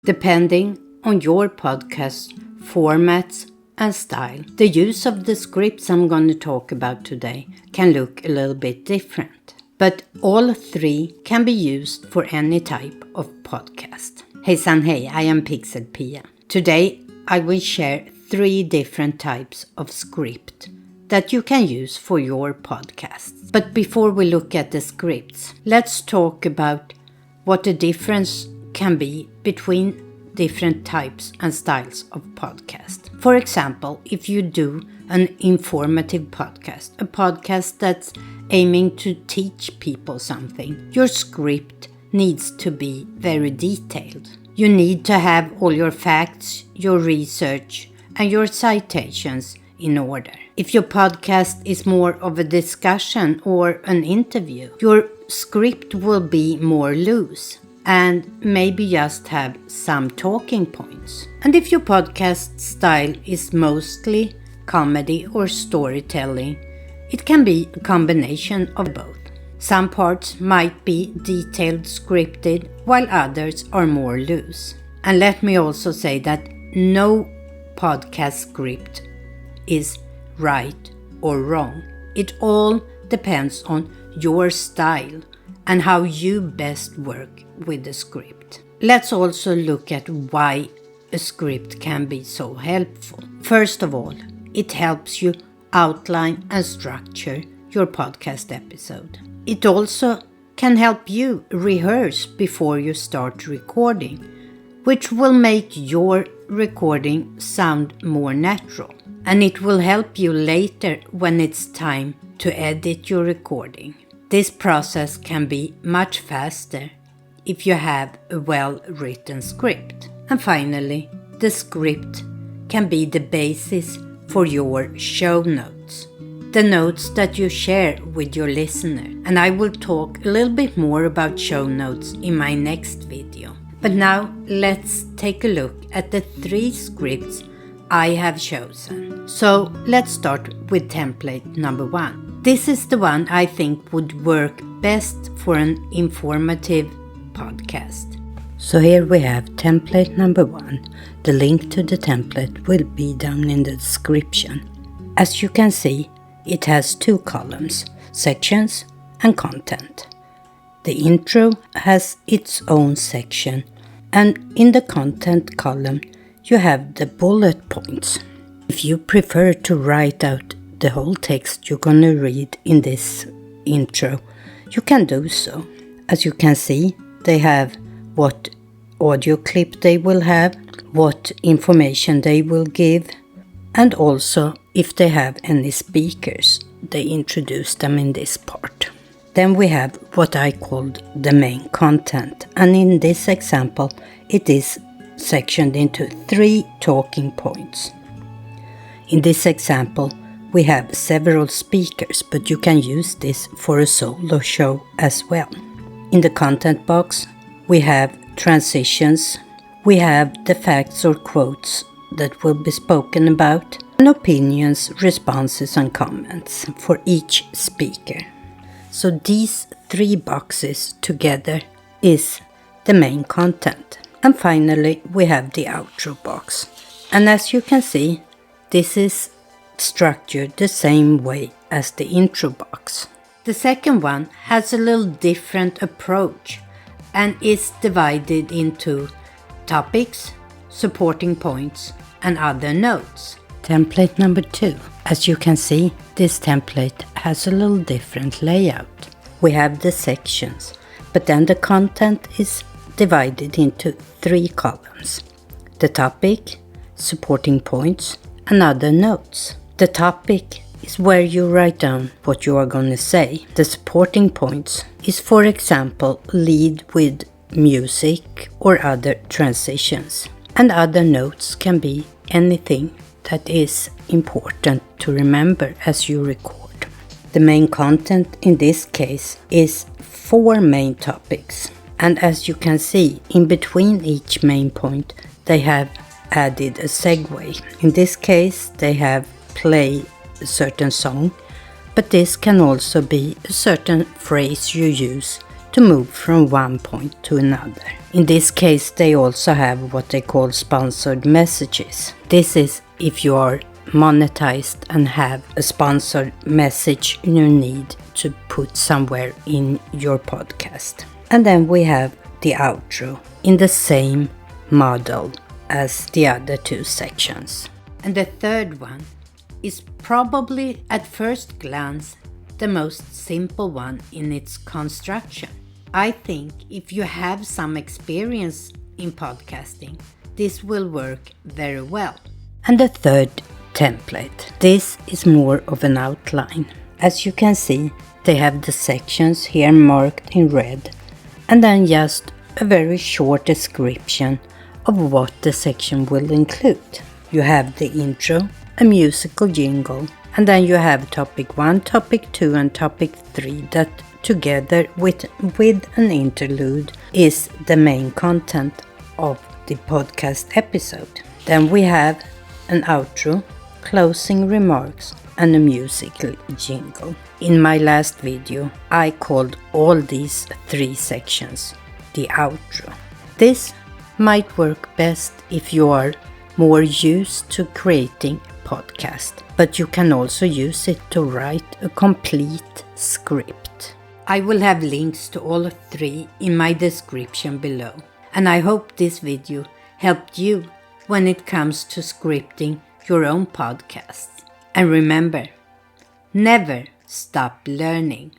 Depending on your podcast formats and style, the use of the scripts I'm going to talk about today can look a little bit different. But all three can be used for any type of podcast. Hejsan hej, I am PixelPia. Today I will share 3 different types of script that you can use for your podcasts. But before we look at the scripts, let's talk about what the difference can be between different types and styles of podcast. For example, if you do an informative podcast, a podcast that's aiming to teach people something, your script needs to be very detailed. You need to have all your facts, your research, and your citations in order. If your podcast is more of a discussion or an interview, your script will be more loose and maybe just have some talking points. And if your podcast style is mostly comedy or storytelling, it can be a combination of both. Some parts might be detailed scripted, while others are more loose. And let me also say that no podcast script is right or wrong. It all depends on your style and how you best work with the script. Let's also look at why a script can be so helpful. First of all, it helps you outline and structure your podcast episode. It also can help you rehearse before you start recording, which will make your recording sound more natural. And it will help you later when it's time to edit your recording. This process can be much faster if you have a well-written script. And finally, the script can be the basis for your show notes, the notes that you share with your listener. And I will talk a little bit more about show notes in my next video. But now let's take a look at the 3 scripts I have chosen. So let's start with template number 1. This is the one I think would work best for an informative podcast. So here we have template number 1. The link to the template will be down in the description. As you can see, it has 2 columns, sections and content. The intro has its own section, and in the content column you have the bullet points. If you prefer to write out the whole text you're gonna read in this intro, you can do so. As you can see, they have what audio clip they will have, what information they will give, and also if they have any speakers, they introduce them in this part. Then we have what I called the main content, and in this example it is sectioned into 3 talking points. In this example we have several speakers, but you can use this for a solo show as well. In the content box we have transitions, we have the facts or quotes that will be spoken about, and opinions, responses and comments for each speaker. So these 3 boxes together is the main content. And finally we have the outro box. And as you can see, this is structured the same way as the intro box. The second one has a little different approach and is divided into topics, supporting points and other notes. Template number 2. As you can see, this template has a little different layout. We have the sections, but then the content is divided into 3 columns. The topic, supporting points and other notes. The topic is where you write down what you are going to say. The supporting points is, for example, lead with music or other transitions. And other notes can be anything that is important to remember as you record. The main content in this case is 4 main topics. And as you can see, in between each main point they have added a segue. In this case they have play a certain song, but this can also be a certain phrase you use to move from one point to another. In this case, they also have what they call sponsored messages. This is if you are monetized and have a sponsored message you need to put somewhere in your podcast. And then we have the outro in the same model as the other two sections. And the third one is probably at first glance the most simple one in its construction. I think if you have some experience in podcasting, this will work very well. And the third template. This is more of an outline. As you can see, they have the sections here marked in red, and then just a very short description of what the section will include. You have the intro, a musical jingle, and then you have topic 1, topic 2 and topic 3 that together with an interlude is the main content of the podcast episode. Then we have an outro, closing remarks and a musical jingle. In my last video, I called all these 3 sections the outro. This might work best if you are more used to creating a podcast, but you can also use it to write a complete script. I will have links to all 3 in my description below, and I hope this video helped you when it comes to scripting your own podcasts. And remember, never stop learning.